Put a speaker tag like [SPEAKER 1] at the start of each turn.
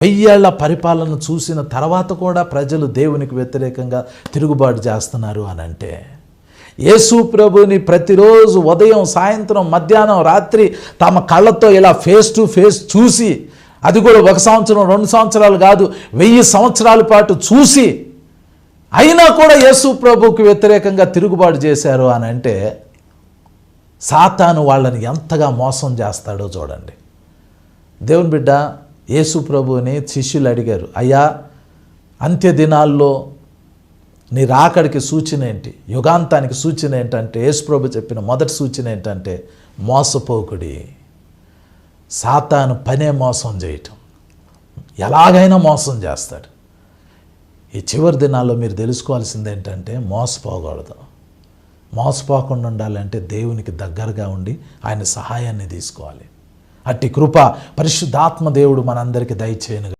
[SPEAKER 1] వెయ్యేళ్ల పరిపాలన చూసిన తర్వాత కూడా ప్రజలు దేవునికి వ్యతిరేకంగా తిరుగుబాటు చేస్తున్నారు అని అంటే, యేసు ప్రభుని ప్రతిరోజు ఉదయం సాయంత్రం మధ్యాహ్నం రాత్రి తమ కళ్ళతో ఇలా ఫేస్ టు ఫేస్ చూసి, అది కూడా 1 సంవత్సరం 2 సంవత్సరాలు కాదు 1000 సంవత్సరాల పాటు చూసి అయినా కూడా యేసు ప్రభుకి వ్యతిరేకంగా తిరుగుబాటు చేశారు అని అంటే, సాతాను వాళ్ళని ఎంతగా మోసం చేస్తాడో చూడండి. దేవుని బిడ్డ, యేసు ప్రభువుని శిష్యులు అడిగారు, అయ్యా అంత్య దినాల్లో నీ రాకడికి సూచన ఏంటి, యుగాంతానికి సూచన ఏంటంటే, యేసు ప్రభు చెప్పిన మొదటి సూచన ఏంటంటే మోసపోకుడి. సాతాను పనే మోసం చేయటం, ఎలాగైనా మోసం చేస్తాడు. ఈ చివరి దినాల్లో మీరు తెలుసుకోవాల్సింది ఏంటంటే, మోసపోకూడదు. మోసపోకుండా ఉండాలంటే దేవునికి దగ్గరగా ఉండి ఆయన సహాయాన్ని తీసుకోవాలి. అట్టి కృప పరిశుద్ధాత్మ దేవుడు మనందరికీ దయచేయను.